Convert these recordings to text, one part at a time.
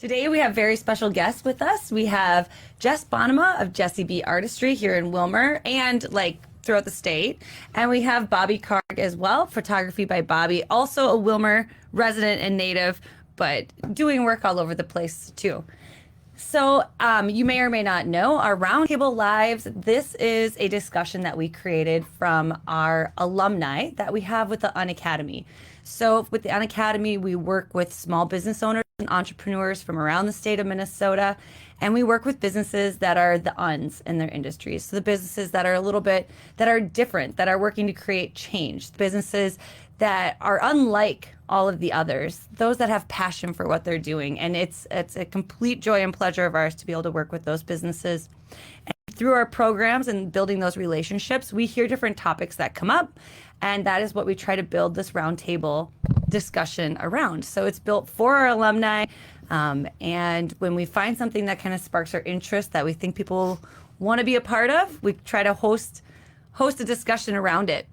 Today we have very special guests with us. We have Jess Bonnema of B Artistry here in Willmar and throughout the state. And we have Bobbi Karg as well, photography by Bobbi, also a Willmar resident and native, but doing work all over the place too. So you may or may not know our Roundtable Lives. This is a discussion that we created from our alumni that we have with the Unacademy. So with the Unacademy, we work with small business owners and entrepreneurs from around the state of Minnesota, and we work with businesses that are the uns in their industries. So the businesses that are that are different, that are working to create change, businesses that are unlike all of the others, those that have passion for what they're doing. And it's a complete joy and pleasure of ours to be able to work with those businesses. And through our programs and building those relationships, we hear different topics that come up, and that is what we try to build this roundtable discussion around. So it's built for our alumni, and when we find something that kind of sparks our interest that we think people want to be a part of, we try to host a discussion around it.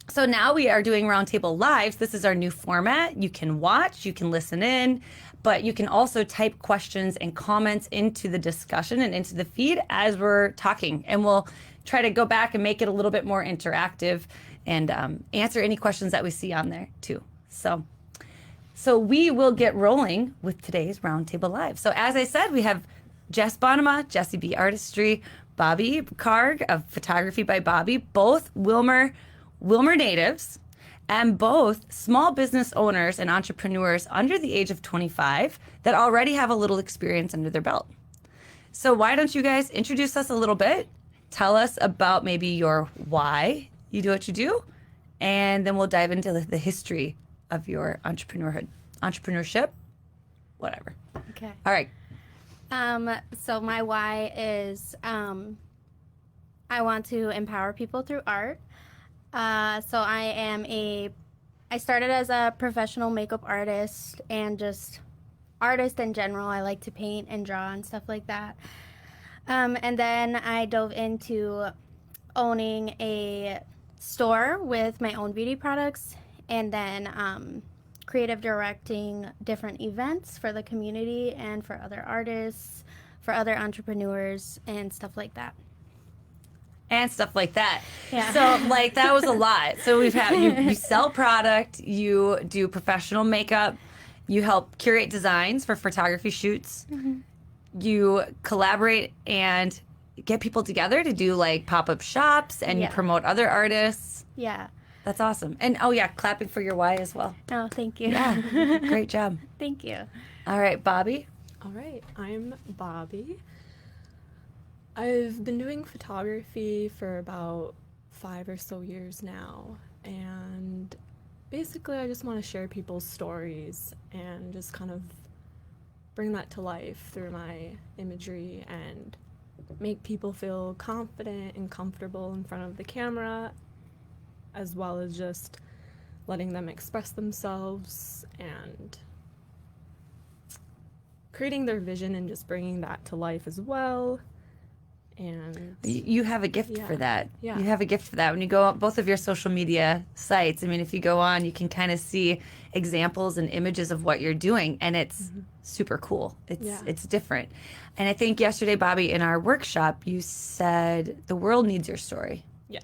So now we are doing Roundtable Lives. This is our new format. You can watch, you can listen in, but you can also type questions and comments into the discussion and into the feed as we're talking. And we'll try to go back and make it a little bit more interactive and answer any questions that we see on there too. So we will get rolling with today's Roundtable Live. So as I said, we have Jess Bonnema, B Artistry, Bobbi Karg of Photography by Bobbi, both Willmar natives, and both small business owners and entrepreneurs under the age of 25 that already have a little experience under their belt. So why don't you guys introduce us a little bit? Tell us about maybe your why you do what you do, and then we'll dive into the history of your entrepreneurship, whatever. Okay. All right. So my why is I want to empower people through art. So I started as a professional makeup artist and just artist in general. I like to paint and draw and stuff like that. And then I dove into owning a store with my own beauty products, and then creative directing different events for the community and for other artists, for other entrepreneurs and stuff like that. And stuff like that. Yeah. So that was a lot. So we've had you sell product, you do professional makeup, you help curate designs for photography shoots, you collaborate and get people together to do pop-up shops, and you promote other artists. Yeah. That's awesome. And clapping for your why as well. Oh, thank you. Yeah. Great job. Thank you. All right, Bobbi. All right, I'm Bobbi. I've been doing photography for about 5 or so years now, and basically I just want to share people's stories and just kind of bring that to life through my imagery and make people feel confident and comfortable in front of the camera, as well as just letting them express themselves and creating their vision and just bringing that to life as well. And you have a gift for that. Yeah. You have a gift for that. When you go on both of your social media sites, I mean, if you go on, you can kind of see examples and images of what you're doing, and it's super cool. It's different. And I think yesterday, Bobbi, in our workshop, you said the world needs your story. Yeah,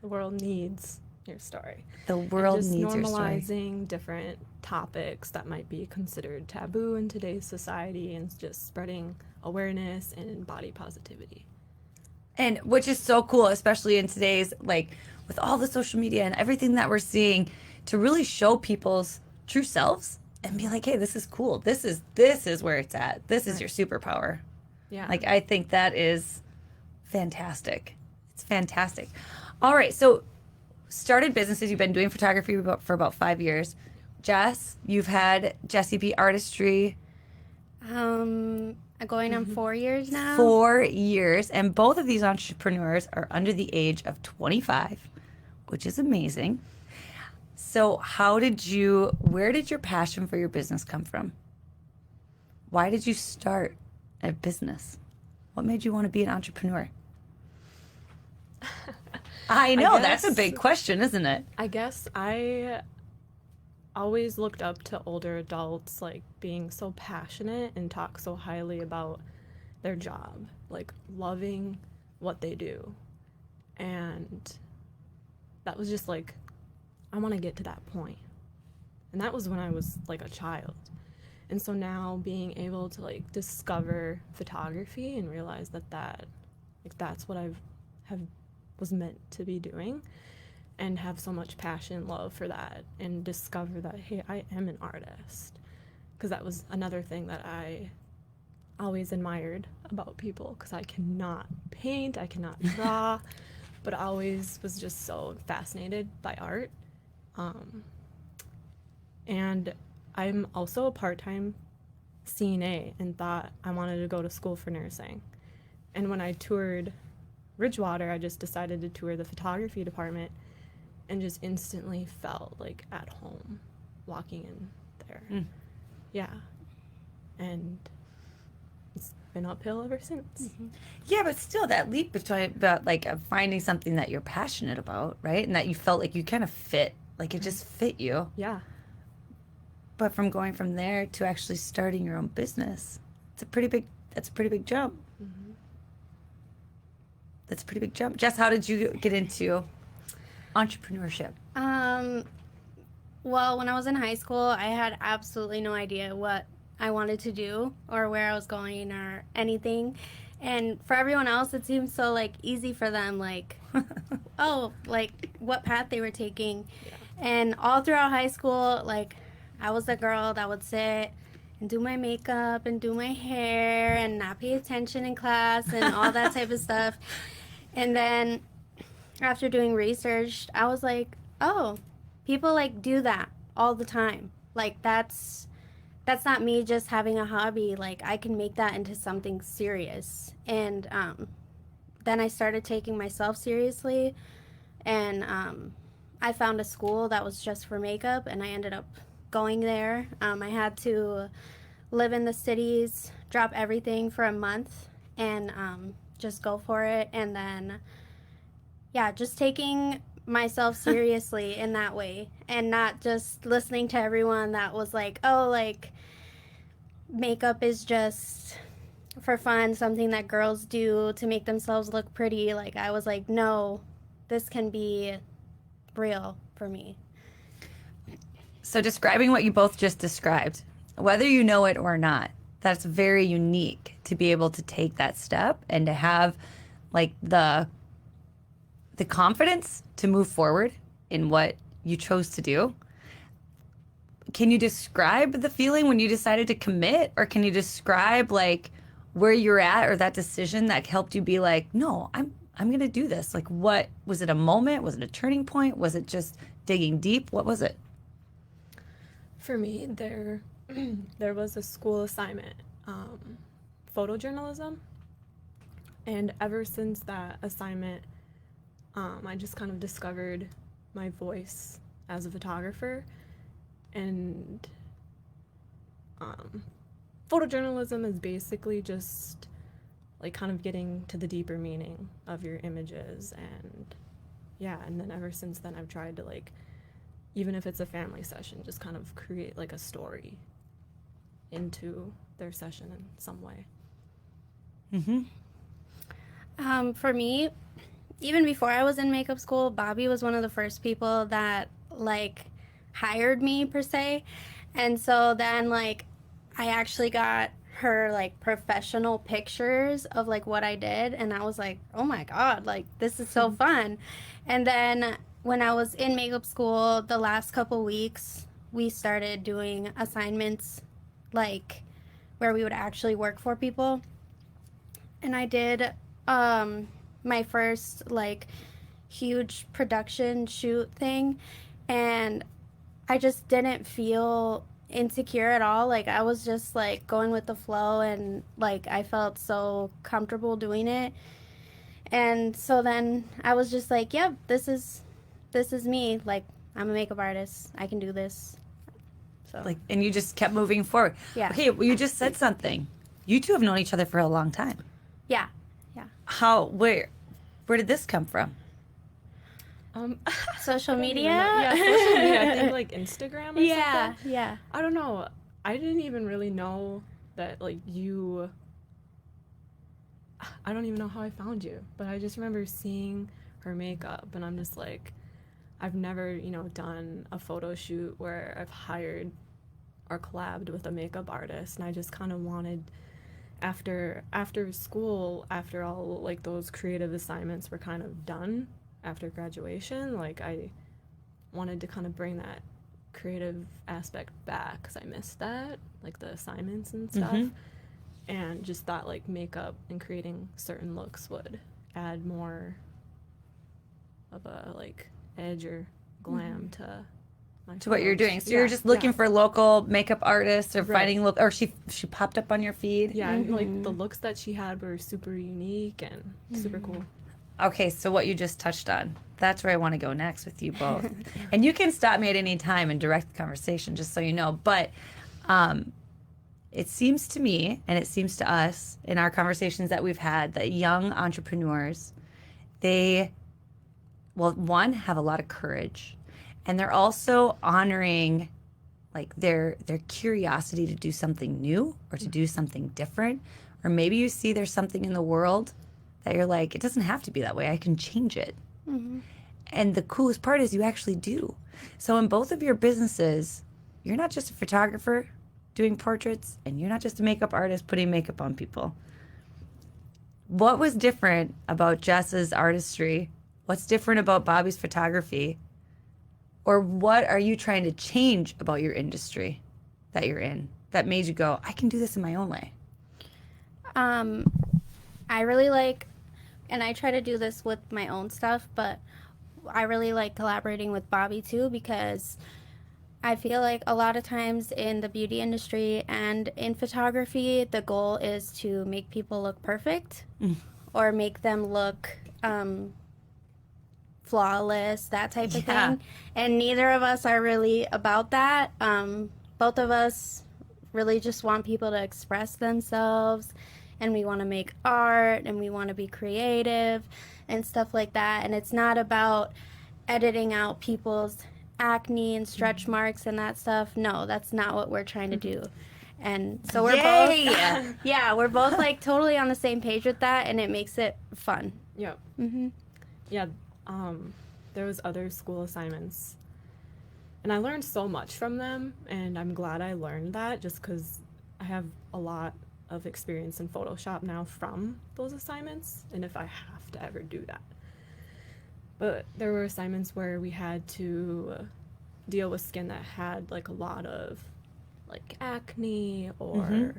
the world needs your story. The world and just needs your story. Normalizing different topics that might be considered taboo in today's society, and just spreading awareness and body positivity. And which is so cool, especially in today's, with all the social media and everything that we're seeing, to really show people's true selves and be like, hey, this is cool. This is where it's at. This is your superpower. Yeah. I think that is fantastic. It's fantastic. All right. So started businesses. You've been doing photography for about 5 years. Jess, you've had B Artistry. Going on 4 years now. 4 years. And both of these entrepreneurs are under the age of 25, which is amazing. So where did your passion for your business come from? Why did you start a business? What made you want to be an entrepreneur? I know, that's a big question, isn't it? I guess I always looked up to older adults, like being so passionate and talk so highly about their job, like loving what they do. And that was just like, I want to get to that point. And that was when I was like a child. And so now being able to like discover photography and realize that that's what was meant to be doing, and have so much passion and love for that, and discover that, hey, I am an artist. Because that was another thing that I always admired about people, because I cannot paint, I cannot draw, but I always was just so fascinated by art. And I'm also a part-time CNA and thought I wanted to go to school for nursing. And when I toured Ridgewater, I just decided to tour the photography department and just instantly felt like at home walking in there. Yeah. And it's been uphill ever since. Yeah, but still that leap about like finding something that you're passionate about, right? And that you felt like you kind of fit, like it just fit you. Yeah. But from going from there to actually starting your own business, that's a pretty big jump. That's a pretty big jump. Jess, how did you get into entrepreneurship? Well, when I was in high school, I had absolutely no idea what I wanted to do or where I was going or anything. And for everyone else, it seemed so like easy for them, like, oh, like what path they were taking. Yeah. And all throughout high school, like I was the girl that would sit and do my makeup and do my hair and not pay attention in class and all that type of stuff. And then after doing research, I was like, oh, people like do that all the time. Like that's not me just having a hobby. Like I can make that into something serious. And then I started taking myself seriously, and I found a school that was just for makeup, and I ended up going there. I had to live in the cities, drop everything for a month, and just go for it. And then, yeah, just taking myself seriously in that way, and not just listening to everyone that was like, oh, like makeup is just for fun, something that girls do to make themselves look pretty. Like I was like, no, this can be real for me. So describing what you both just described, whether you know it or not, that's very unique to be able to take that step and to have like the confidence to move forward in what you chose to do. Can you describe the feeling when you decided to commit, or can you describe like where you're at or that decision that helped you be like, no, I'm going to do this? Like what was it? A moment? Was it a turning point? Was it just digging deep? What was it? For me, there was a school assignment, photojournalism, and ever since that assignment, I just kind of discovered my voice as a photographer. And photojournalism is basically just like kind of getting to the deeper meaning of your images. And yeah, and then ever since then I've tried to like, even if it's a family session, just kind of create like a story into their session in some way. For me, even before I was in makeup school, Bobbi was one of the first people that like hired me per se. And so then like I actually got her like professional pictures of like what I did, and I was like, oh my god, like this is so fun. And then when I was in makeup school, the last couple weeks we started doing assignments like where we would actually work for people, and I did my first like huge production shoot thing, and I just didn't feel insecure at all. Like I was just like going with the flow, and like I felt so comfortable doing it. And so then I was just like, yep, this is me. Like I'm a makeup artist. I can do this. So Like, and you just kept moving forward. Yeah. Okay, well, you just said something. You two have known each other for a long time. yeah. Where did this come from? Social media? Yeah, social media. I think like Instagram or Yeah, something. yeah. I don't know. I didn't even really know that like I don't even know how I found you, but I just remember seeing her makeup and I'm just like, I've never, done a photo shoot where I've hired or collabed with a makeup artist, and I just kind of wanted after school, after all like those creative assignments were kind of done after graduation, like I wanted to kind of bring that creative aspect back because I missed that, like the assignments and stuff. And just thought like makeup and creating certain looks would add more of a like edge or glam to what you're doing. So Yeah, you're just looking yeah. for local makeup artists or Right. finding or she popped up on your feed. Yeah, and like the looks that she had were super unique and super cool. Okay, so what you just touched on, that's where I want to go next with you both. And you can stop me at any time and direct the conversation, just so you know. But it seems to me, and it seems to us in our conversations that we've had, that young entrepreneurs, one, have a lot of courage, and they're also honoring like their curiosity to do something new or to do something different. Or maybe you see there's something in the world that you're like, it doesn't have to be that way. I can change it. And the coolest part is you actually do. So in both of your businesses, you're not just a photographer doing portraits, and you're not just a makeup artist putting makeup on people. What was different about Jess's artistry? What's different about Bobbi's photography? Or what are you trying to change about your industry that you're in that made you go, I can do this in my own way? I really like, and I try to do this with my own stuff, but I really like collaborating with Bobbi too, because I feel like a lot of times in the beauty industry and in photography, the goal is to make people look perfect or make them look flawless, that type of thing. And neither of us are really about that. Both of us really just want people to express themselves, and we want to make art, and we want to be creative and stuff like that. And it's not about editing out people's acne and stretch marks and that stuff. No, that's not what we're trying to do. And so we're both we're both like totally on the same page with that, and it makes it fun. Yeah. Yeah. There was other school assignments, and I learned so much from them, and I'm glad I learned that, just because I have a lot of experience in Photoshop now from those assignments, and if I have to ever do that. But there were assignments where we had to deal with skin that had like a lot of like acne or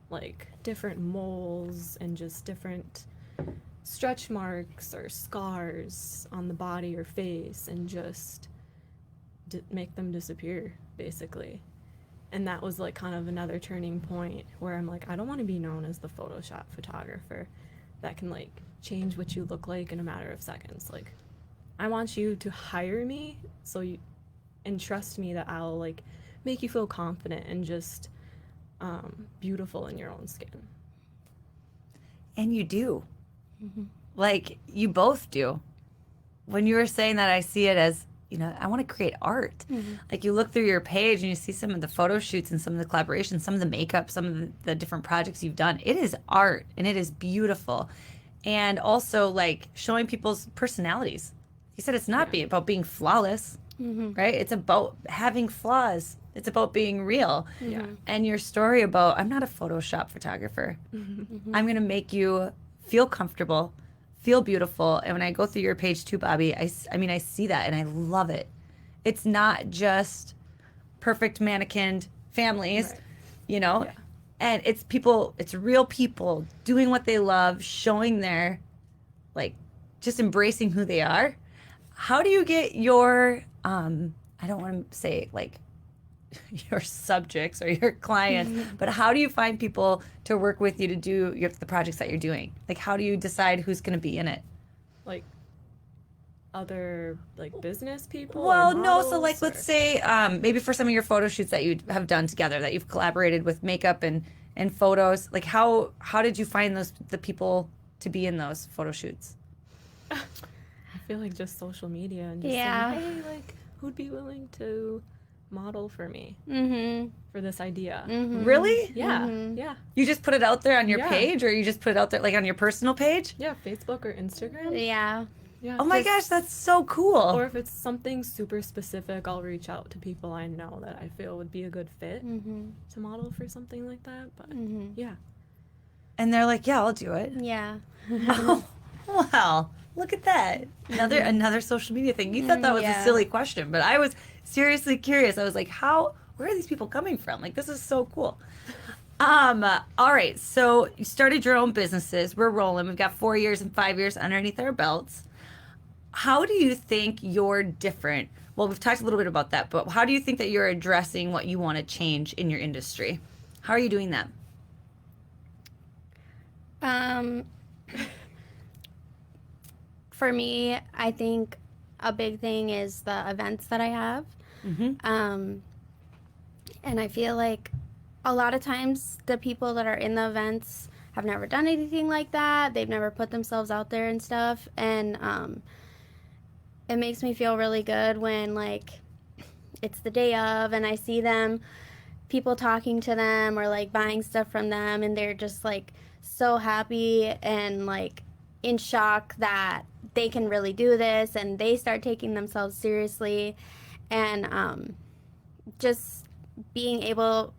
like different moles and just different stretch marks or scars on the body or face, and just make them disappear basically. And that was like kind of another turning point where I'm like, I don't want to be known as the Photoshop photographer that can like change what you look like in a matter of seconds. Like, I want you to hire me and trust me that I'll like make you feel confident and just beautiful in your own skin. And you do. Like, you both do. When you were saying that, I see it as, I want to create art. Like, you look through your page and you see some of the photo shoots and some of the collaborations, some of the makeup, some of the different projects you've done. It is art, and it is beautiful. And also, like, showing people's personalities. You said it's not about being flawless, right? It's about having flaws. It's about being real. And your story about, I'm not a Photoshop photographer. I'm going to make you feel comfortable, feel beautiful. And when I go through your page too, Bobbi, I see that and I love it. It's not just perfect mannequined families, and it's people, it's real people doing what they love, showing their, like, just embracing who they are. How do you get your, I don't want to say like your subjects or your clients, but how do you find people to work with you to do the projects that you're doing? Like, how do you decide who's going to be in it? Like other like business people? Well, no. So like, let's say maybe for some of your photo shoots that you have done together, that you've collaborated with makeup and photos, like how did you find the people to be in those photo shoots? feel like just social media and just Yeah. saying, hey, like, who'd be willing to model for me for this idea? Really? Yeah, yeah, You just put it out there on your Yeah. page, or you just put it out there like on your personal page? yeah. Facebook or Instagram. Yeah. Yeah. Oh my 'cause- gosh, that's so cool. Or if it's something super specific, I'll reach out to people I know that I feel would be a good fit to model for something like that. But yeah, And they're like, yeah, I'll do it. Yeah. Oh, wow. Look at that. Another social media thing. You thought that was a Yeah. silly question, but I was seriously curious. I was like, where are these people coming from? Like, this is so cool. All right. So you started your own businesses. We're rolling. We've got 4 years and 5 years underneath our belts. How do you think you're different? Well, we've talked a little bit about that, but how do you think that you're addressing what you want to change in your industry? How are you doing that? For me, I think a big thing is the events that I have. And I feel like a lot of times the people that are in the events have never done anything like that. They've never put themselves out there and stuff. And it makes me feel really good when, like, it's the day of and I see them, people talking to them or, like, buying stuff from them, and they're just, like, so happy and, like, in shock that they can really do this, and they start taking themselves seriously. And just being able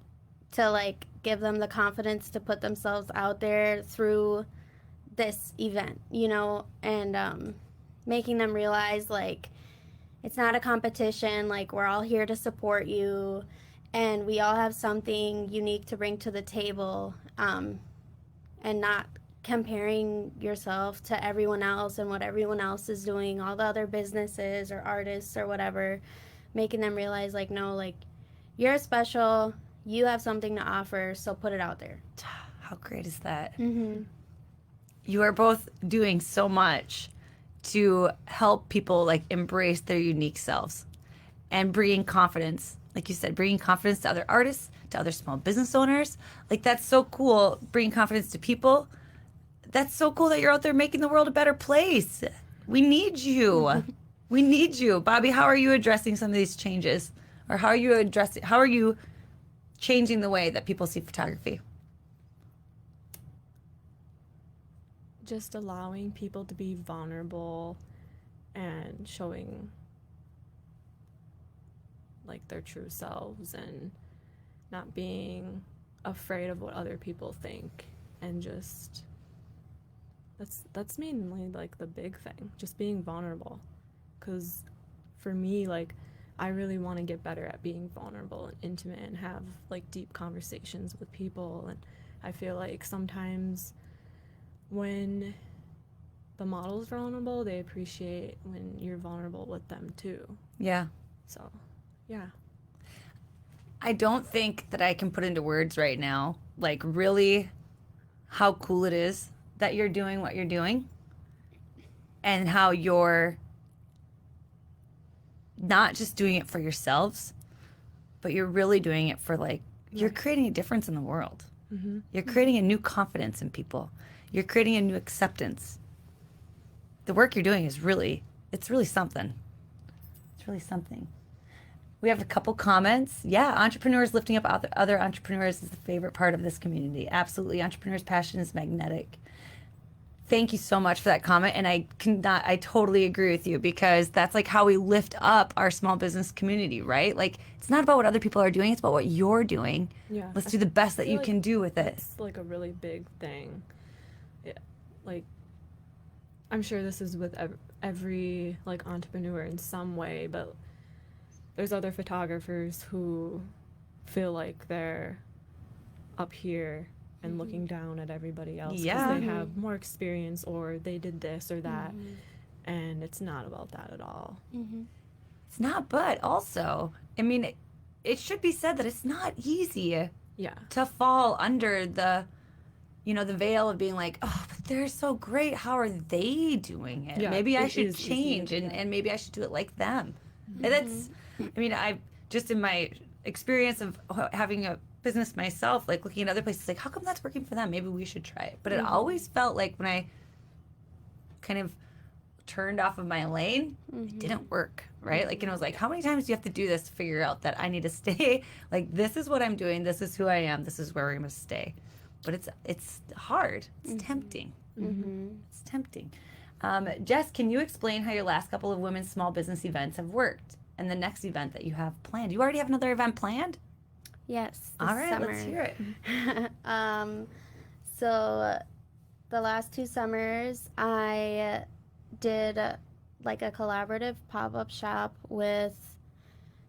to, like, give them the confidence to put themselves out there through this event, you know, and making them realize, like, it's not a competition. Like, we're all here to support you, and we all have something unique to bring to the table, and not comparing yourself to everyone else and what everyone else is doing, all the other businesses or artists or whatever, making them realize, like, no, like, you're special, you have something to offer, so put it out there. How great is that? You are both doing so much to help people, like, embrace their unique selves and bringing confidence, like you said, bringing confidence to other artists, to other small business owners. Like, that's so cool, bringing confidence to people. That's so cool that you're out there making the world a better place. We need you. We need you. Bobbi, how are you addressing some of these changes? Or how are you changing the way that people see photography? just allowing people to be vulnerable and showing like their true selves and not being afraid of what other people think, and just that's mainly like the big thing, just being vulnerable. Because for me, like, I really want to get better at being vulnerable and intimate and have like deep conversations with people. And I feel like sometimes when the model's vulnerable, they appreciate when you're vulnerable with them too. Yeah. So yeah. I don't think that I can put into words right now, like, really how cool it is that you're doing what you're doing and how you're not just doing it for yourselves, but you're really doing it for, like, you're creating a difference in the world. Mm-hmm. You're creating a new confidence in people. You're creating a new acceptance. The work you're doing is it's really something. It's really something. We have a couple comments. Yeah, entrepreneurs lifting up other entrepreneurs is the favorite part of this community. Absolutely. Entrepreneurs' passion is magnetic. Thank you so much for that comment. And I totally agree with you, because that's like how we lift up our small business community, right? Like, it's not about what other people are doing. It's about what you're doing. Yeah. Let's do the best that you like can do with it. It's like a really big thing. Yeah, like, I'm sure this is with every like entrepreneur in some way, but there's other photographers who feel like they're up here and looking down at everybody else because Yeah. they have more experience or they did this or that, and it's not about that at all. It's not, but also, I mean, it should be said that it's not easy Yeah. to fall under the veil of being like, oh, but they're so great. How are they doing it? Yeah, Maybe I it should is easy, change yeah. and maybe I should do it like them. And that's, I mean, I've just in my experience of having a business myself, like looking at other places, like, how come that's working for them? Maybe we should try it. But it always felt like when I kind of turned off of my lane, it didn't work, right? Like, and it was like, how many times do you have to do this to figure out that I need to stay? Like, this is what I'm doing. This is who I am. This is where we're going to stay. But it's hard. It's tempting. It's tempting. Jess, can you explain how your last couple of women's small business events have worked and the next event that you have planned? You already have another event planned? Yes. All right, summer. let's hear it. So the last 2 summers, I did like a collaborative pop-up shop with,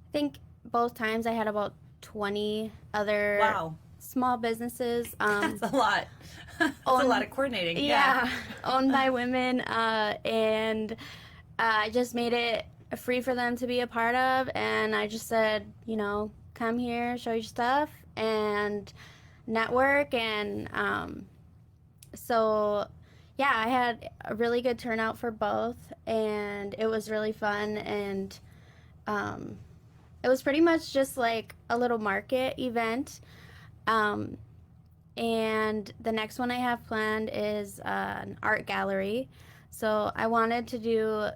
I think both times I had about 20 other Wow. small businesses. That's a lot. That's a lot of coordinating. Yeah, owned by women, and I just made it free for them to be a part of, and I just said, you know, come here, show your stuff, and network, and so yeah, I had a really good turnout for both, and it was really fun, and it was pretty much just like a little market event. And the next one I have planned is an art gallery. So I wanted to do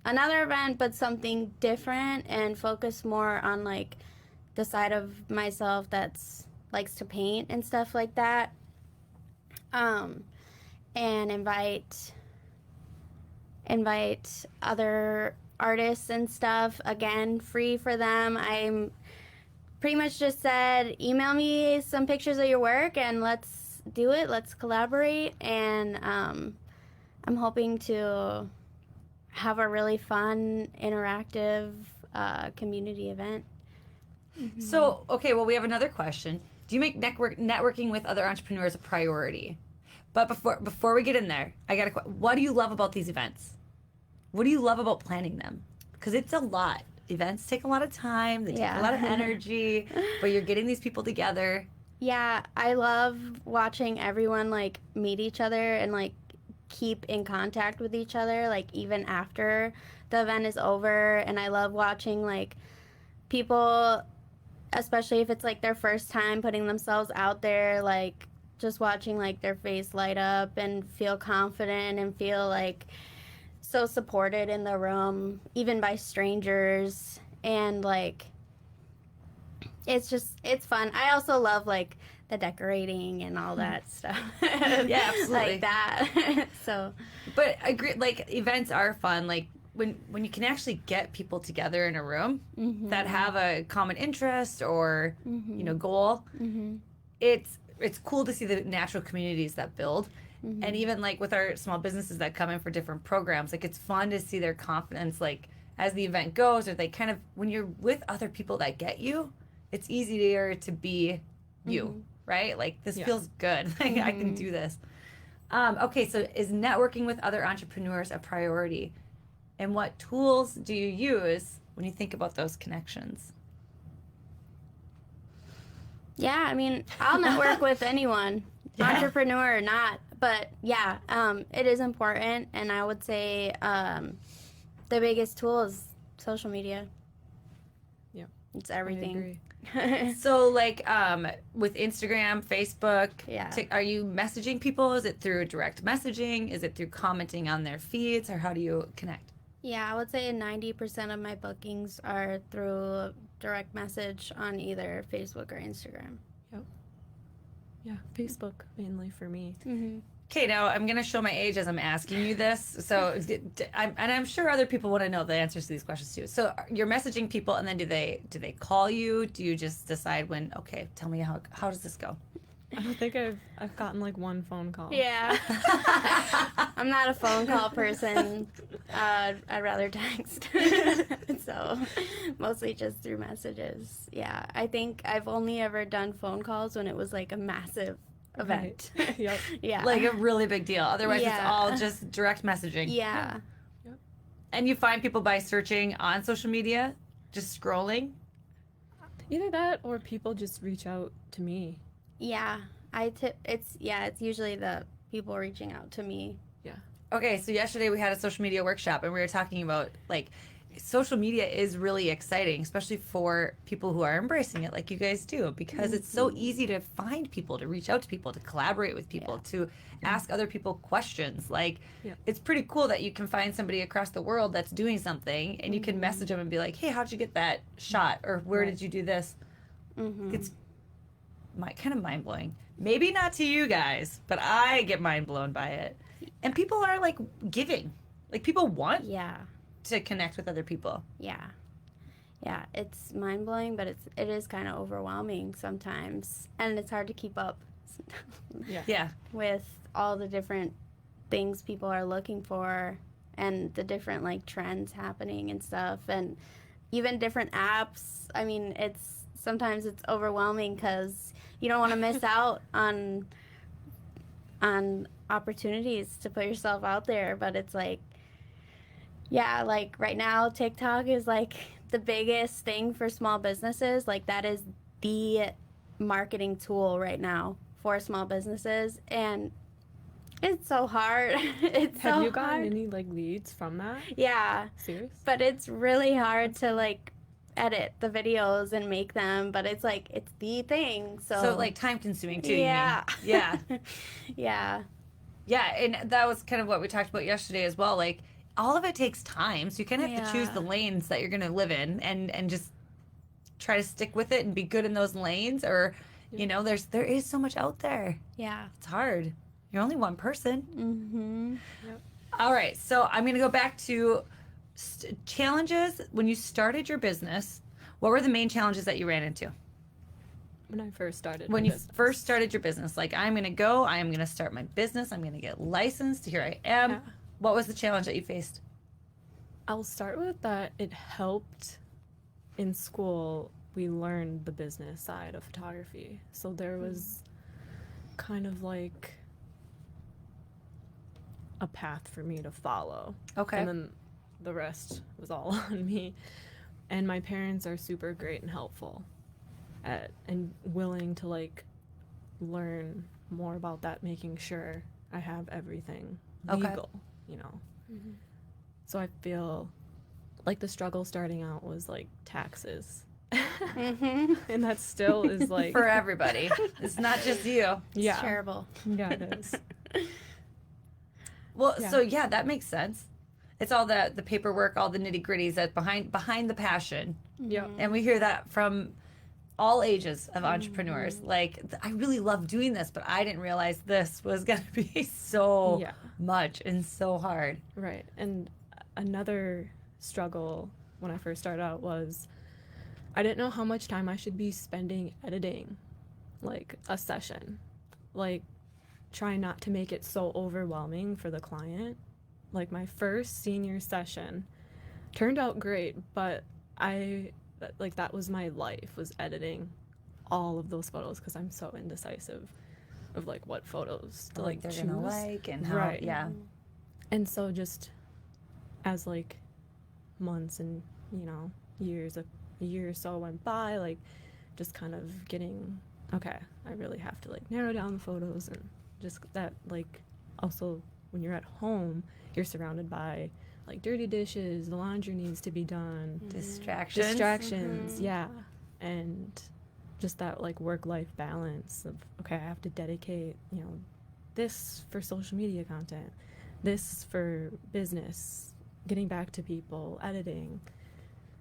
another event, but something different and focus more on like the side of myself that's likes to paint and stuff like that. And invite other artists and stuff, again, free for them. I'm pretty much just said, email me some pictures of your work and let's do it. Let's collaborate. And I'm hoping to have a really fun, interactive community event. So, okay, well, we have another question. Do you make networking with other entrepreneurs a priority? But before we get in there, I got what do you love about these events? What do you love about planning them? Because it's a lot. Events take a lot of time. They take a lot of energy. But you're getting these people together. Yeah, I love watching everyone like meet each other and like keep in contact with each other, like even after the event is over. And I love watching like people, especially if it's like their first time putting themselves out there, like just watching like their face light up and feel confident and feel like so supported in the room, even by strangers. And like it's fun. I also love like the decorating and all that stuff. Yeah, absolutely. Like that. So But I agree, like events are fun. Like when you can actually get people together in a room that have a common interest or goal, it's cool to see the natural communities that build. And even like with our small businesses that come in for different programs, like it's fun to see their confidence like as the event goes, or they kind of, when you're with other people that get you, it's easier to be you, right? Like this feels good. Like I can do this. Okay, so is networking with other entrepreneurs a priority? And what tools do you use when you think about those connections? yeah, I mean, I'll network with anyone, entrepreneur or not. But yeah, it is important, and I would say the biggest tool is social media. Yep. It's everything. So like with Instagram, Facebook, Yeah. are you messaging people? Is it through direct messaging? Is it through commenting on their feeds, or how do you connect? Yeah, I would say 90% of my bookings are through direct message on either Facebook or Instagram. Yeah, Facebook mainly for me. Okay, now I'm going to show my age as I'm asking you this. So, I'm sure other people want to know the answers to these questions too. So, you're messaging people, and then do they call you? Do you just decide when? Okay, tell me how does this go? I don't think I've gotten like one phone call. Yeah. I'm not a phone call person. I'd rather text. So mostly just through messages. Yeah. I think I've only ever done phone calls when it was like a massive event. Right. Yep. Yeah. Like a really big deal. Otherwise, it's Yeah. all just direct messaging. Yeah. Yep. And you find people by searching on social media, just scrolling? Either that or people just reach out to me. Yeah. It's usually the people reaching out to me. Okay, so yesterday we had a social media workshop, and we were talking about like social media is really exciting, especially for people who are embracing it like you guys do, because it's so easy to find people, to reach out to people, to collaborate with people, to ask other people questions. Like, it's pretty cool that you can find somebody across the world that's doing something and you can message them and be like, hey, how'd you get that shot? Or where did you do this? It's kind of mind-blowing. Maybe not to you guys, but I get mind-blown by it. And people are, like, giving. Like, people want to connect with other people. Yeah, it's mind blowing, but it is kind of overwhelming sometimes, and it's hard to keep up. With all the different things people are looking for, and the different like trends happening and stuff, and even different apps. I mean, sometimes it's overwhelming because you don't want to miss out on opportunities to put yourself out there, but it's like. Yeah, like right now, TikTok is like the biggest thing for small businesses. Like that is the marketing tool right now for small businesses, and it's so hard. Have you gotten any like leads from that? Yeah. Serious? But it's really hard to like edit the videos and make them, but it's like it's the thing. So like time consuming too. Yeah. You mean? Yeah. Yeah. And that was kind of what we talked about yesterday as well. Like, all of it takes time, so you kind of have to choose the lanes that you're going to live in and just try to stick with it and be good in those lanes, or you know, there is so much out there. Yeah. It's hard. You're only one person. Yep. All right, so I'm going to go back to challenges. When you started your business, what were the main challenges that you ran into? When I first started When you first started your business, like, I am going to start my business, I'm going to get licensed, here I am. Yeah. What was the challenge that you faced? I'll start with that it helped in school. We learned the business side of photography. So there was kind of like a path for me to follow. Okay. And then the rest was all on me. And my parents are super great and helpful and willing to like learn more about that, making sure I have everything legal. You know, so I feel like the struggle starting out was like taxes, and that still is like for everybody. It's not just you. It's terrible. Yeah, it is. Well, so that makes sense. It's all the paperwork, all the nitty gritties that behind the passion. Yeah, and we hear that from all ages of entrepreneurs. Like, I really love doing this, but I didn't realize this was going to be so much and so hard. Right. And another struggle when I first started out was I didn't know how much time I should be spending editing, like, a session. Like, trying not to make it so overwhelming for the client. Like, my first senior session turned out great, but that was my life, was editing all of those photos, because I'm so indecisive of like what photos to like they're choose. gonna like and how And so just as like months and years, a year or so went by, like just kind of getting, okay, I really have to like narrow down the photos, and just that, like, also when you're at home you're surrounded by like dirty dishes, the laundry needs to be done, distractions, and just that like work-life balance of, okay, I have to dedicate this for social media content, this for business, getting back to people, editing.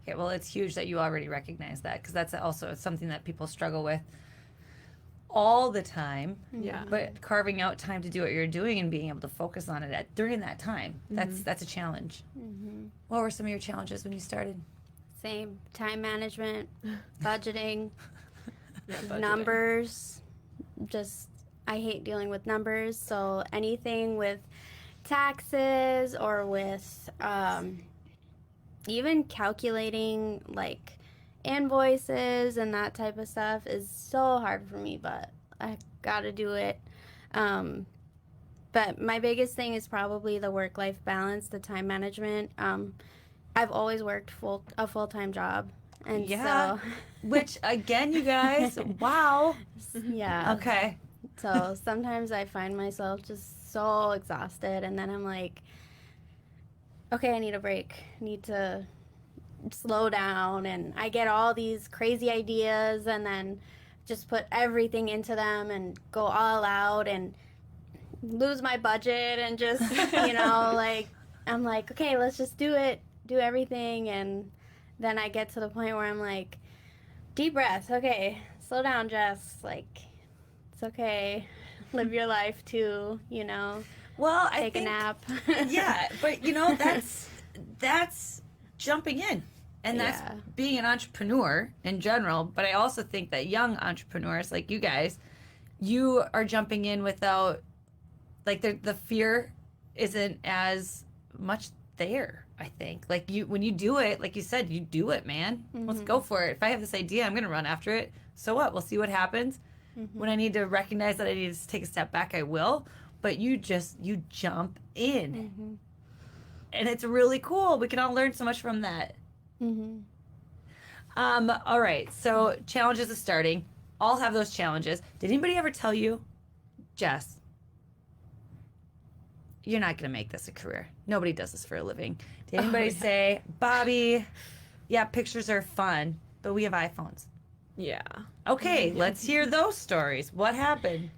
Okay, well, it's huge that you already recognize that, because that's also something that people struggle with all the time. Yeah. But carving out time to do what you're doing and being able to focus on it during that time, that's a challenge. What were some of your challenges when you started? Same. Time management, budgeting, Budgeting. numbers. Just, I hate dealing with numbers. So anything with taxes or with even calculating like invoices and that type of stuff is so hard for me, but I gotta do it. But my biggest thing is probably the work-life balance, the time management. I've always worked a full-time job, and so which again, you guys, wow. Yeah. Okay. So sometimes I find myself just so exhausted, and then I'm like, okay, I need a break. I need to slow down, and I get all these crazy ideas and then just put everything into them and go all out and lose my budget and just, like, I'm like, okay, let's just do it, do everything. And then I get to the point where I'm like, deep breath, okay, slow down, Jess, like, it's okay, live your life too, Well, I take think, a nap. yeah, but that's jumping in, and that's Yeah. being an entrepreneur in general. But I also think that young entrepreneurs like you guys, you are jumping in without, like, the fear isn't as much there. I think, like, when you do it, like you said, you do it, man. Let's go for it. If I have this idea, I'm gonna run after it. So what? We'll see what happens. When I need to recognize that I need to take a step back, I will. But you jump in. And it's really cool. We can all learn so much from that. All right. So challenges is starting. All have those challenges. Did anybody ever tell you, Jess, you're not going to make this a career? Nobody does this for a living. Did anybody say, Bobbi, yeah, pictures are fun, but we have iPhones? Yeah. Okay, let's hear those stories. What happened?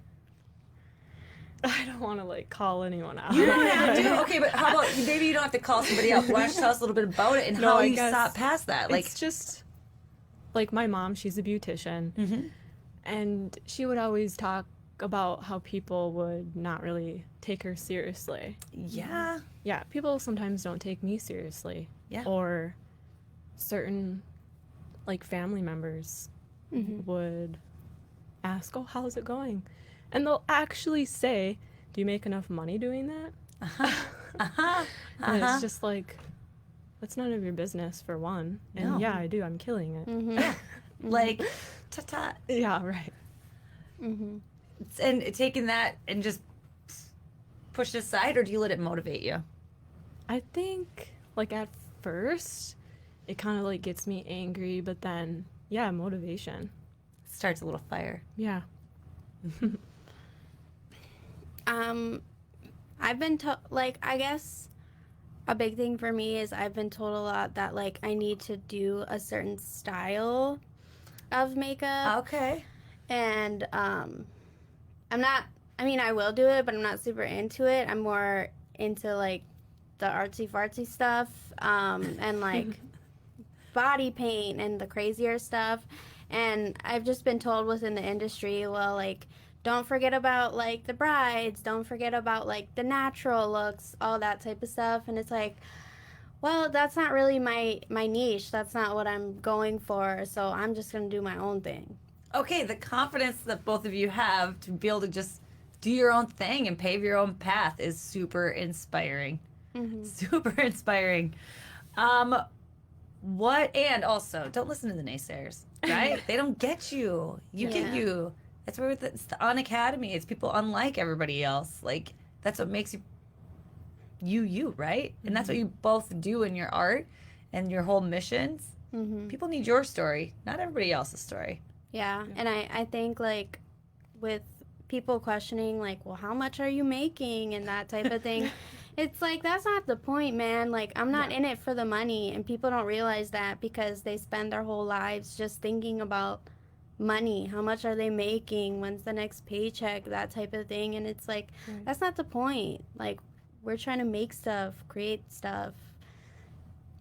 I don't want to call anyone out. You don't have to. Okay, but how about maybe you don't have to call somebody else. Why don't you tell us a little bit about it and No, how I you guess saw past that? Like, it's just my mom, she's a beautician, and she would always talk about how people would not really take her seriously. yeah, Yeah, people sometimes don't take me seriously. Yeah. Or certain family members would ask, "Oh, how's it going?" And they'll actually say, "Do you make enough money doing that?" And it's just that's none of your business, for one. And No. yeah, I do. I'm killing it. like, ta-ta. Yeah, right. And taking that and just push it aside, or do you let it motivate you? I think at first it kind of gets me angry, but then yeah, motivation. Starts a little fire. Yeah. I've been told, I guess a big thing for me is I've been told a lot that I need to do a certain style of makeup. Okay. And I'm not, I will do it, but I'm not super into it. I'm more into the artsy fartsy stuff, and body paint and the crazier stuff. And I've just been told within the industry, well, don't forget about the brides, don't forget about the natural looks, all that type of stuff. And it's well, that's not really my niche. That's not what I'm going for. So I'm just going to do my own thing. Okay, the confidence that both of you have to be able to just do your own thing and pave your own path is super inspiring. Super inspiring. And also, don't listen to the naysayers, right? They don't get you. You get you. That's where it's the Unacademy. It's people unlike everybody else. That's what makes you, right? And that's what you both do in your art and your whole missions. People need your story, not everybody else's story. Yeah. And I think with people questioning well, how much are you making and that type of thing, it's that's not the point, man. I'm not in it for the money, and people don't realize that because they spend their whole lives just thinking about money. How much are they making? When's the next paycheck? That type of thing. And it's that's not the point. We're trying to make stuff, create stuff.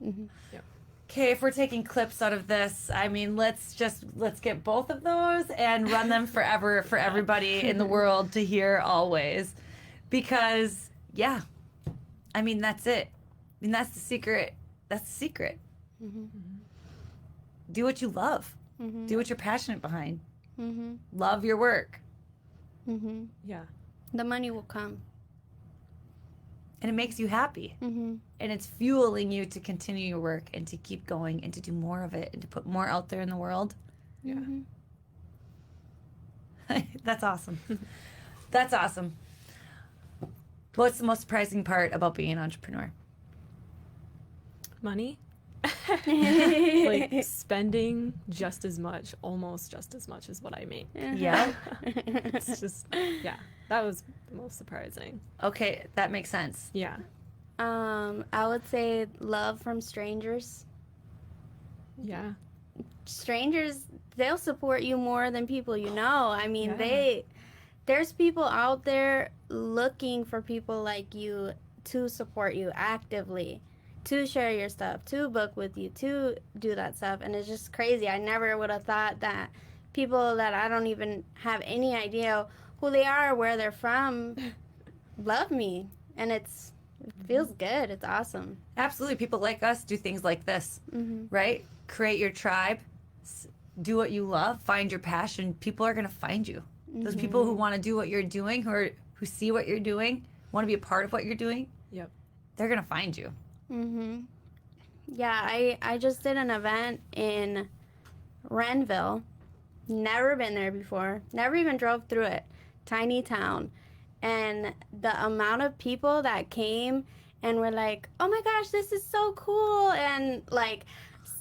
Okay, if we're taking clips out of this, let's get both of those and run them forever for everybody in the world to hear always. Because, yeah, that's it. That's the secret. That's the secret. Do what you love. Do what you're passionate behind. Love your work. Yeah. The money will come. And it makes you happy. And it's fueling you to continue your work and to keep going and to do more of it and to put more out there in the world. Yeah. That's awesome. That's awesome. What's the most surprising part about being an entrepreneur? Money. Spending just as much, almost just as much as what I make. Yeah. It's just, yeah, that was the most surprising. Okay, that makes sense. Yeah. I would say love from strangers. Yeah. Strangers, they'll support you more than people you know. I mean, Yeah. there's people out there looking for people like you to support you actively, to share your stuff, to book with you, to do that stuff. And it's just crazy. I never would have thought that people that I don't even have any idea who they are, where they're from, love me. And it feels good. It's awesome. Absolutely. People like us do things like this, right? Create your tribe, do what you love, find your passion. People are going to find you. Those people who want to do what you're doing, who see what you're doing, want to be a part of what you're doing, Yep. they're going to find you. Yeah, I just did an event in Renville. Never been there before. Never even drove through it. Tiny town. And the amount of people that came and were like, oh my gosh, this is so cool. And like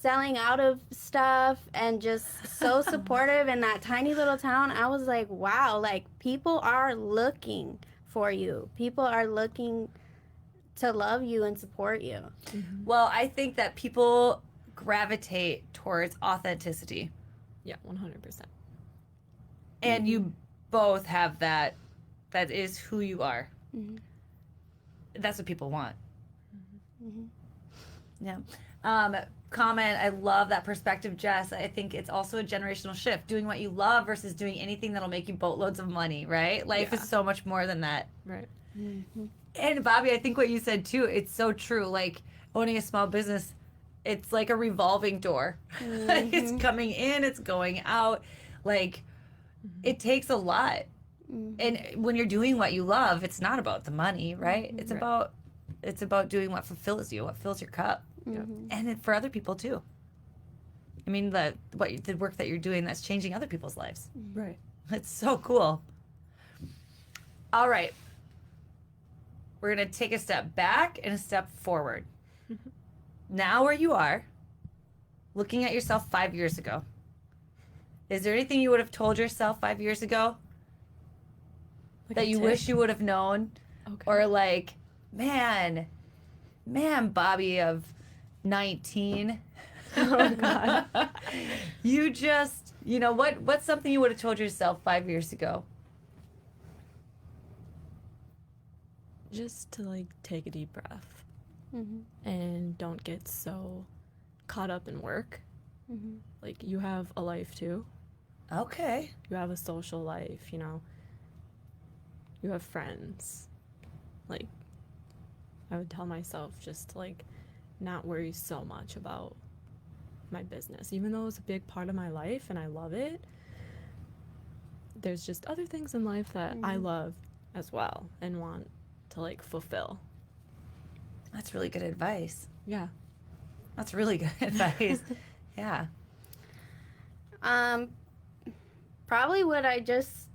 selling out of stuff and just so supportive in that tiny little town. I was like, wow, like people are looking for you. People are looking to love you and support you. Well, I think that people gravitate towards authenticity. Yeah, 100%. And you both have that. That is who you are. That's what people want. Yeah. Comment, I love that perspective, Jess. I think it's also a generational shift. Doing what you love versus doing anything that'll make you boatloads of money, right? Life is so much more than that. Right. And Bobbi, I think what you said too, it's so true. Like owning a small business, it's like a revolving door. It's coming in, it's going out. Like it takes a lot. And when you're doing what you love, it's not about the money, right? It's about doing what fulfills you, what fills your cup. And then for other people too. I mean, the work that you're doing that's changing other people's lives. Right. It's so cool. All right. We're going to take a step back and a step forward. Now where you are, looking at yourself 5 years ago, is there anything you would have told yourself 5 years ago Like that a you tip? wish you would have known? Okay. Or like, man, Bobbi of 19. Oh God. You just, what's something you would have told yourself 5 years ago? Just to like take a deep breath and don't get so caught up in work. Like you have a life too. Okay. You have a social life, you have friends. Like I would tell myself just to like not worry so much about my business, even though it's a big part of my life and I love it. There's just other things in life that I love as well and want to like fulfill. That's really good advice. Yeah. That's really good advice. Yeah. Probably what I just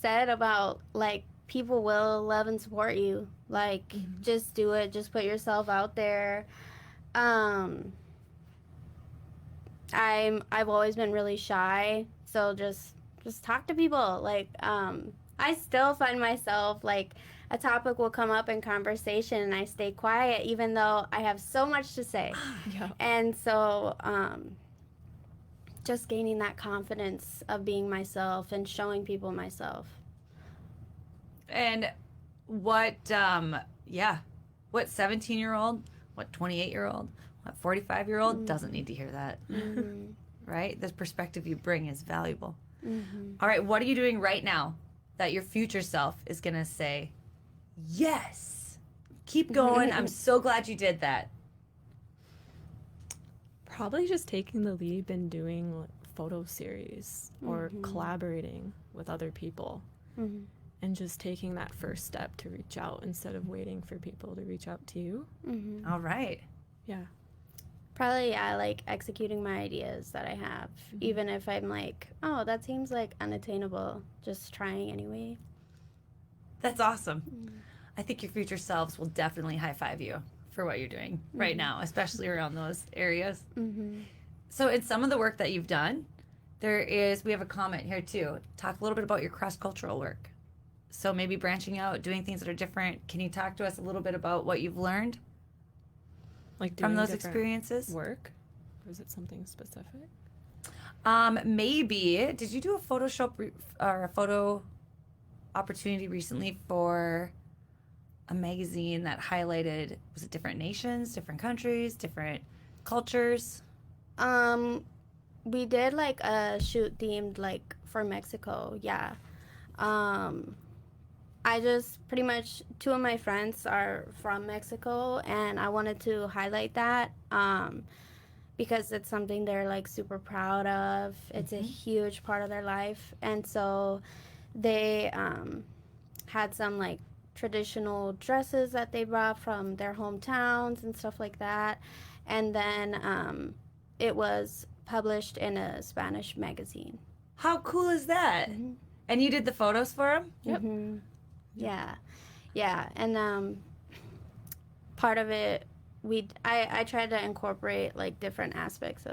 said about like people will love and support you. Like just do it. Just put yourself out there. I've always been really shy, so just talk to people. Like I still find myself like a topic will come up in conversation and I stay quiet even though I have so much to say. Yeah. And so just gaining that confidence of being myself and showing people myself. And what 17-year-old, what 28-year-old, what 45-year-old doesn't need to hear that, right? The perspective you bring is valuable. All right, what are you doing right now that your future self is going to say, yes, keep going. I'm so glad you did that. Probably just taking the leap and doing like, photo series or collaborating with other people and just taking that first step to reach out instead of waiting for people to reach out to you. All right. Yeah. Probably, yeah, like executing my ideas that I have, even if I'm like, oh, that seems like unattainable, just trying anyway. That's awesome. I think your future selves will definitely high five you for what you're doing right now, especially around those areas. So in some of the work that you've done, we have a comment here too. Talk a little bit about your cross-cultural work. So maybe branching out, doing things that are different. Can you talk to us a little bit about what you've learned Like from doing those different experiences? work. Was it something specific? Maybe. Did you do a Photoshop or a photo opportunity recently for a magazine that highlighted, was it different nations, different countries, different cultures? We did like a shoot themed like for Mexico. Yeah. I just pretty much, two of my friends are from Mexico, and I wanted to highlight that because it's something they're like super proud of. It's a huge part of their life, and so they had some like traditional dresses that they brought from their hometowns and stuff like that, and then it was published in a Spanish magazine. How cool is that? And you did the photos for them? Yep. Yeah, and part of it, I tried to incorporate like different aspects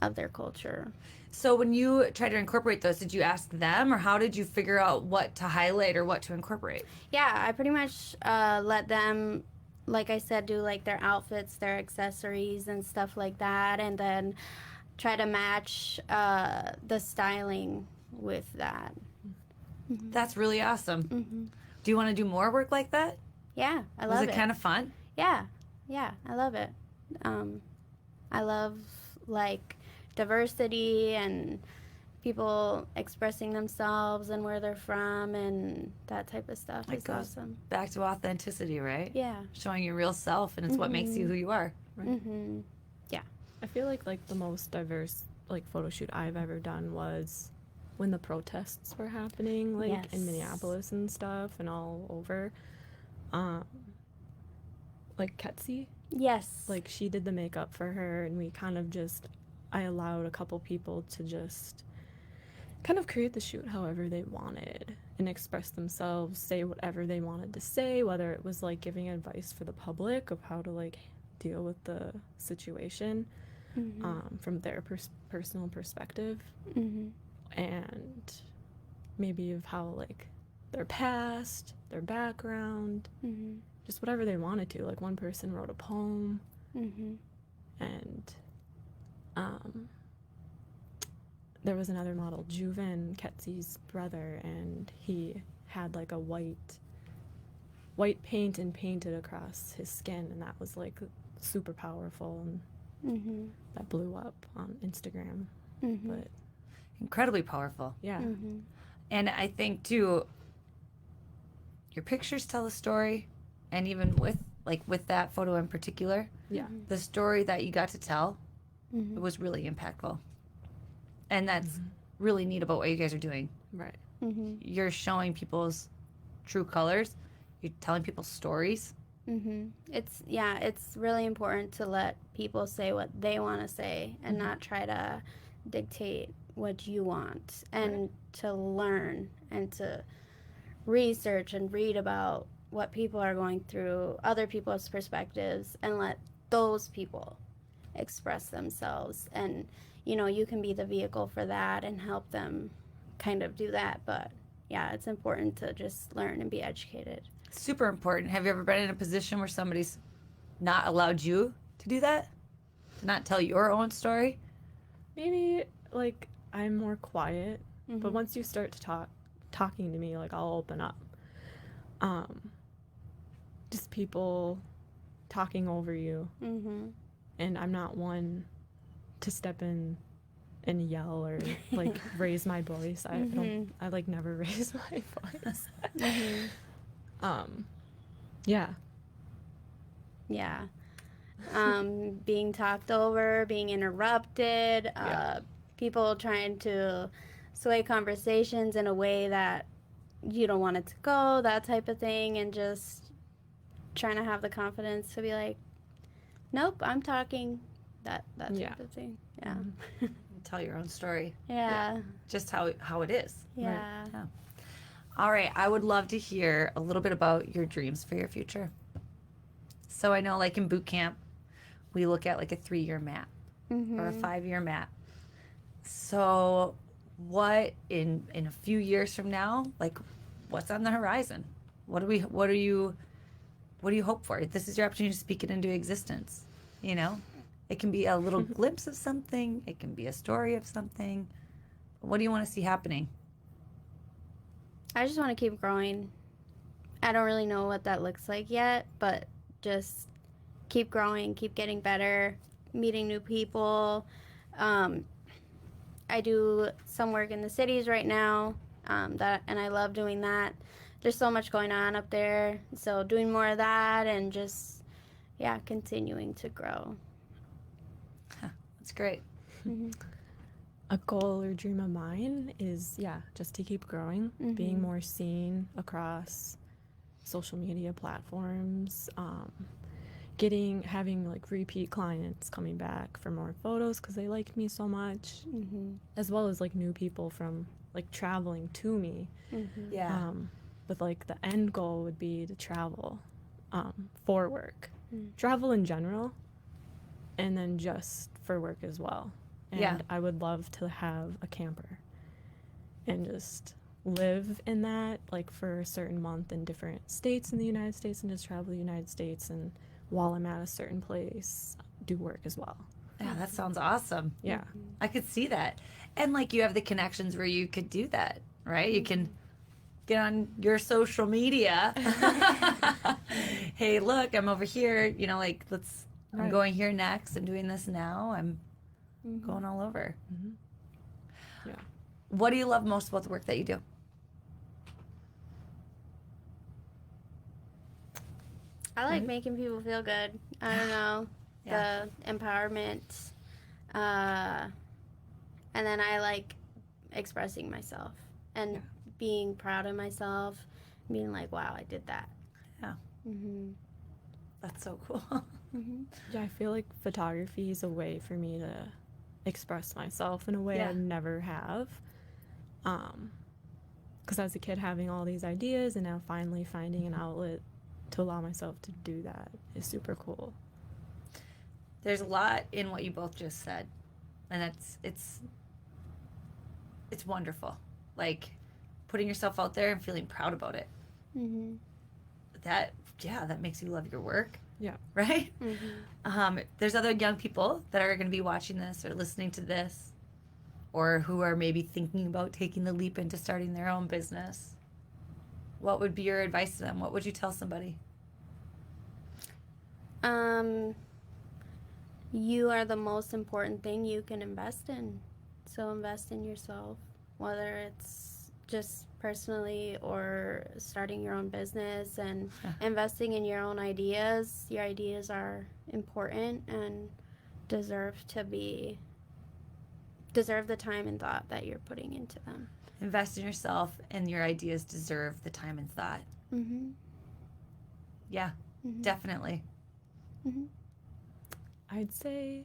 of their culture. So when you tried to incorporate those, did you ask them, or how did you figure out what to highlight or what to incorporate? Yeah, I pretty much let them, like I said, do like their outfits, their accessories and stuff like that, and then try to match the styling with that. That's really awesome. Do you want to do more work like that? Yeah, I love it. Was it kind of fun? Yeah, I love it. I love like diversity and people expressing themselves and where they're from and that type of stuff. It's awesome. Back to authenticity, right? Yeah. Showing your real self, and it's what makes you who you are. Right. Yeah. I feel like the most diverse like photo shoot I've ever done was when the protests were happening, like Yes. in Minneapolis and stuff, and all over. Like Ketsi, Yes. like she did the makeup for her, and we kind of I allowed a couple people to just kind of create the shoot however they wanted and express themselves, say whatever they wanted to say, whether it was like giving advice for the public of how to like deal with the situation from their personal perspective, and maybe of how like their past, their background, just whatever they wanted to. Like one person wrote a poem, and there was another model, Juven, Ketsi's brother, and he had like a white paint and painted across his skin, and that was like super powerful, and that blew up on Instagram. But Incredibly powerful. yeah, And I think too, your pictures tell a story, and even with that photo in particular, yeah, the story that you got to tell, it was really impactful. And that's really neat about what you guys are doing. right, You're showing people's true colors. You're telling people's stories. It's really important to let people say what they want to say and not try to dictate what you want, and to learn and to research and read about what people are going through, other people's perspectives, and let those people express themselves. And you can be the vehicle for that and help them kind of do that. But yeah, it's important to just learn and be educated. Super important. Have you ever been in a position where somebody's not allowed you to do that? To not tell your own story? maybe like I'm more quiet, but once you start to talking to me, like I'll open up. Just people talking over you, and I'm not one to step in and yell or like raise my voice. I like never raise my voice. Yeah. Yeah. Being talked over, being interrupted, people trying to sway conversations in a way that you don't want it to go, that type of thing, and just trying to have the confidence to be like, nope, I'm talking, that type of thing. Yeah. Tell your own story. Yeah. Just how it is. Yeah. Yeah. All right. I would love to hear a little bit about your dreams for your future. So I know, like in boot camp, we look at like a 3-year map or a 5-year map. So what in a few years from now, like what's on the horizon? What do you hope for? This is your opportunity to speak it into existence, you know? It can be a little glimpse of something. It can be a story of something. What do you want to see happening? I just want to keep growing. I don't really know what that looks like yet, but just keep growing, keep getting better, meeting new people. I do some work in the cities right now, and I love doing that. There's so much going on up there, so doing more of that and just, continuing to grow. That's great. A goal or dream of mine is, just to keep growing, being more seen across social media platforms, having like repeat clients coming back for more photos because they liked me so much, as well as like new people from like traveling to me. Yeah. But like the end goal would be to travel for work, travel in general, and then just for work as well. And I would love to have a camper and just live in that like for a certain month in different states in the United States and just travel the United States, and while I'm at a certain place, do work as well. Yeah, that sounds awesome. Yeah. I could see that. And like you have the connections where you could do that, right? You can get on your social media. Hey, look, I'm over here, you know, like I'm going here next. I'm doing this now. I'm going all over. Yeah. What do you love most about the work that you do? I like making people feel good. I don't know, the empowerment, and then I like expressing myself and being proud of myself, being like, wow, I did that. Yeah. That's so cool. Yeah, I feel like photography is a way for me to express myself in a way I never have. Because as a kid, having all these ideas and now finally finding an outlet to allow myself to do that is super cool. There's a lot in what you both just said, and it's wonderful. Like putting yourself out there and feeling proud about it. That makes you love your work. Yeah. Right? There's other young people that are going to be watching this or listening to this, or who are maybe thinking about taking the leap into starting their own business. What would be your advice to them? What would you tell somebody? You are the most important thing you can invest in. So invest in yourself, whether it's just personally or starting your own business, and investing in your own ideas. Your ideas are important and deserve the time and thought that you're putting into them. Invest in yourself, and your ideas deserve the time and thought. Yeah, definitely. I'd say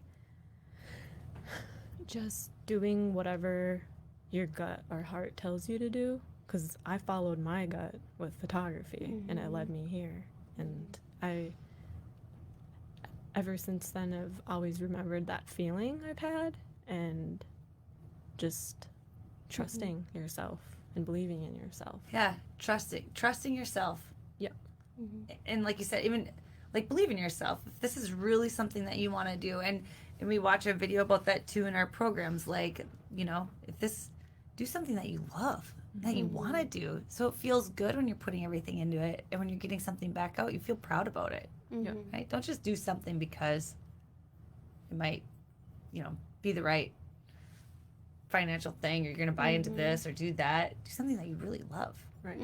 just doing whatever your gut or heart tells you to do, because I followed my gut with photography and it led me here, and ever since then I've always remembered that feeling I've had, and just trusting yourself and believing in yourself. Yeah, trusting yourself. Yeah. And like you said, even like believe in yourself. If this is really something that you want to do, and we watch a video about that too in our programs, like, you know, do something that you love, that you want to do, so it feels good when you're putting everything into it, and when you're getting something back out, you feel proud about it. Right? Don't just do something because it might, you know, be the right financial thing, or you're going to buy into this or do that. Do something that you really love. Right.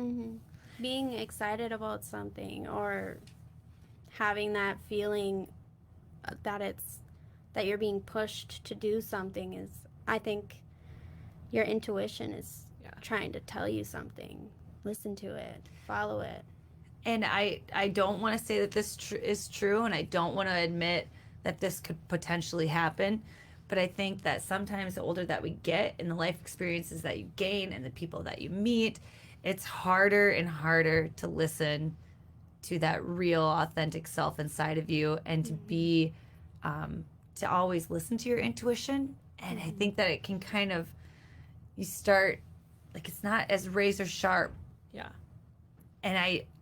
Being excited about something, or having that feeling that you're being pushed to do something, is, I think, your intuition is trying to tell you something. Listen to it, follow it. And I don't want to say that this is true, and I don't want to admit that this could potentially happen, but I think that sometimes the older that we get, and the life experiences that you gain and the people that you meet, it's harder and harder to listen to that real, authentic self inside of you, and to be to always listen to your intuition. And I think that it can kind of, you start, like, it's not as razor sharp. Yeah. And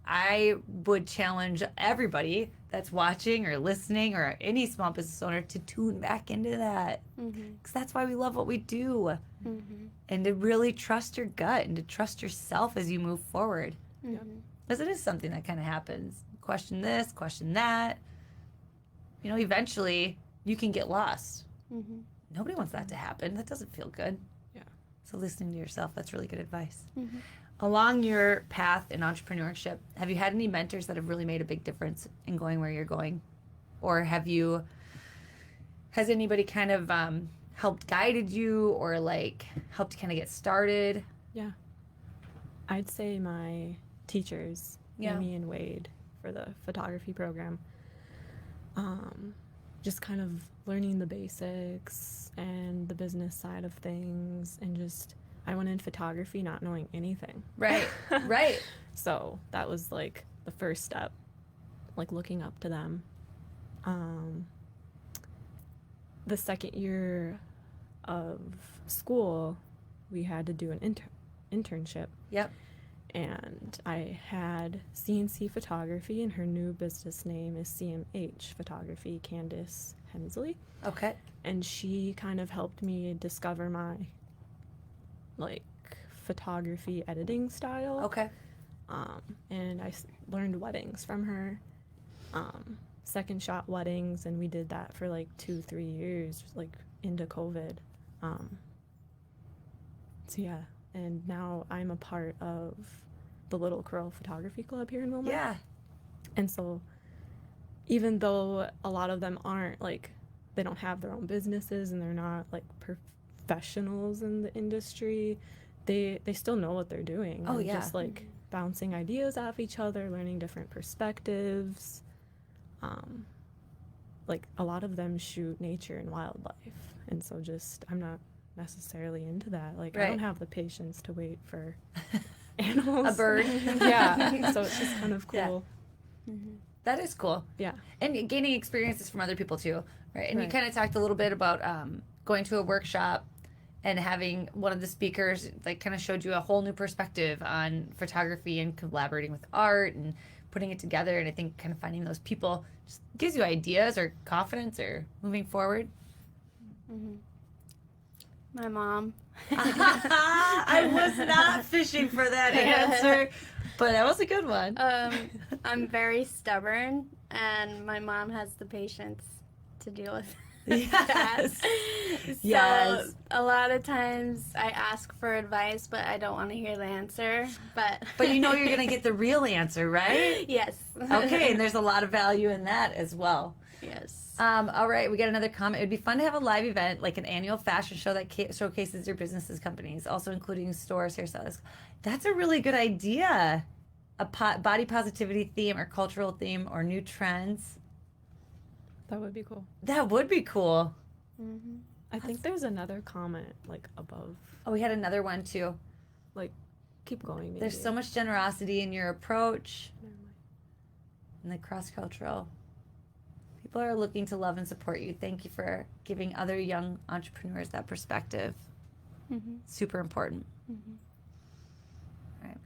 I would challenge everybody that's watching or listening, or any small business owner, to tune back into that. Because that's why we love what we do. And to really trust your gut and to trust yourself as you move forward. Because it is something that kind of happens. Question this, question that. You know, eventually you can get lost. Nobody wants that to happen. That doesn't feel good. Yeah. So listening to yourself, that's really good advice. Along your path in entrepreneurship, have you had any mentors that have really made a big difference in going where you're going? Or has anybody kind of helped guided you, or like helped kind of get started? Yeah. I'd say my teachers, Amy and Wade, for the photography program. Just kind of learning the basics and the business side of things, and just, I went in photography not knowing anything. Right, right. So that was like the first step, like looking up to them. The second year of school, we had to do an internship. Yep. And I had CNC Photography, and her new business name is CMH Photography, Candace Hensley. Okay. And she kind of helped me discover my, like, photography editing style. Okay. And I learned weddings from her, second shot weddings, and we did that for like 2-3 years, like into COVID. So yeah, and now I'm a part of the Little Crow Photography Club here in Wilmot. Yeah. And so even though a lot of them aren't, like, they don't have their own businesses and they're not like professionals in the industry, they still know what they're doing. Oh, and yeah. Just like bouncing ideas off each other, learning different perspectives. Like a lot of them shoot nature and wildlife, and so just I'm not necessarily into that. Like, I don't have the patience to wait for animals. A bird. Yeah. So it's just kind of cool. Yeah. That is cool. Yeah. And gaining experiences from other people too, right? And you Right. kind of talked a little bit about going to a workshop and having one of the speakers like kind of showed you a whole new perspective on photography and collaborating with art and putting it together. And I think kind of finding those people just gives you ideas or confidence or moving forward. My mom. I was not fishing for that answer, but that was a good one. I'm very stubborn, and my mom has the patience to deal with Yes. that. Yes. So a lot of times I ask for advice, but I don't want to hear the answer. But you know you're going to get the real answer, right? Yes. Okay, and there's a lot of value in that as well. Yes. All right, we got another comment. It would be fun to have a live event, like an annual fashion show that showcases your businesses, companies, also including stores, hairstylists. That's a really good idea. A body positivity theme or cultural theme or new trends. That would be cool. That would be cool. I think there's another comment like above. Oh, we had another one too. Like, keep going. Maybe. There's so much generosity in your approach and the cross-cultural. People are looking to love and support you. Thank you for giving other young entrepreneurs that perspective. Super important. All right.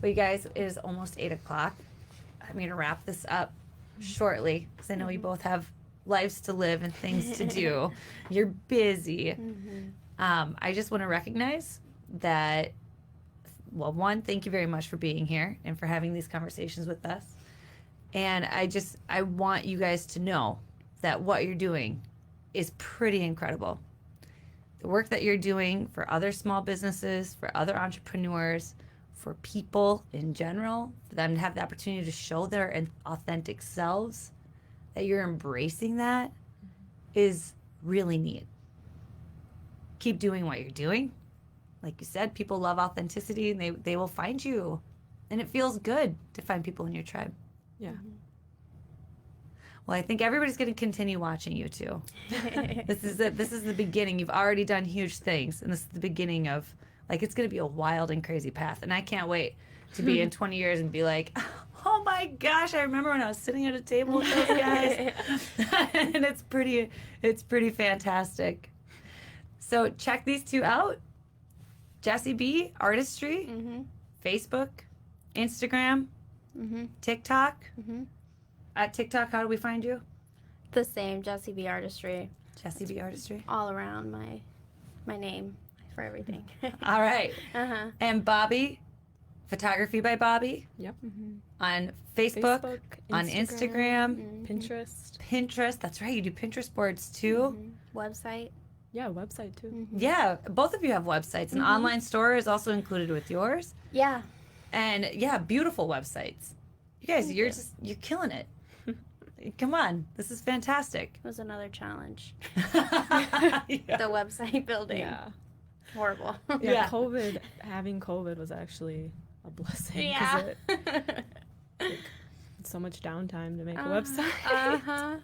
Well, you guys, it is almost 8 o'clock. I'm going to wrap this up shortly because I know you both have lives to live and things to do. You're busy. I just want to recognize that, well, one, thank you very much for being here and for having these conversations with us. And I want you guys to know that what you're doing is pretty incredible. The work that you're doing for other small businesses, for other entrepreneurs, for people in general, for them to have the opportunity to show their authentic selves, that you're embracing that is really neat. Keep doing what you're doing. Like you said, people love authenticity and they will find you. And it feels good to find people in your tribe. Yeah. Well, I think everybody's going to continue watching you too. This is the beginning. You've already done huge things, and this is the beginning of, like, it's going to be a wild and crazy path. And I can't wait to be in 20 years and be like, oh my gosh, I remember when I was sitting at a table with those guys. And it's pretty fantastic. So check these two out. Jess B Artistry, Facebook, Instagram, TikTok. at TikTok, how do we find you? The same, Jess B Artistry, Jess B Artistry. all around my name for everything. All right. Uh-huh. And Bobbi, Photography by Bobbi, Yep. on Facebook, on Instagram, Pinterest. Pinterest. That's right. You do Pinterest boards too. Website. Yeah, website too. Yeah, both of you have websites. An online store is also included with yours. Yeah. And yeah, beautiful websites. You guys, you're killing it. Come on, this is fantastic. It was another challenge. Yeah. The website building. Yeah. Horrible. Yeah. Having COVID was actually a blessing. 'Cause Yeah. it's so much downtime to make a website. Uh-huh.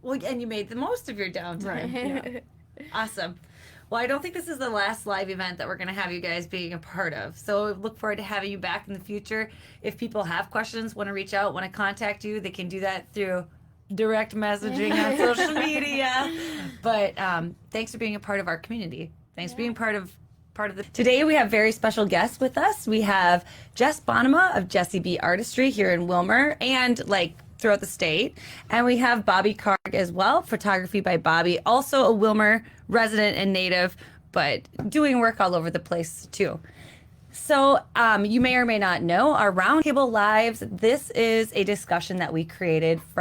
Well, and you made the most of your downtime. Yeah. Awesome. Well, I don't think this is the last live event that we're going to have you guys being a part of. So look forward to having you back in the future. If people have questions, want to reach out, want to contact you, they can do that through direct messaging on social media. But thanks for being a part of our community. Thanks for being part of the. Today we have very special guests with us. We have Jess Bonnema of Jess B Artistry here in Wilmer and throughout the state. And we have Bobbi Karg as well, Photography by Bobbi, also a Wilmer resident and native, but doing work all over the place too. So you may or may not know our Roundtable Lives. This is a discussion that we created from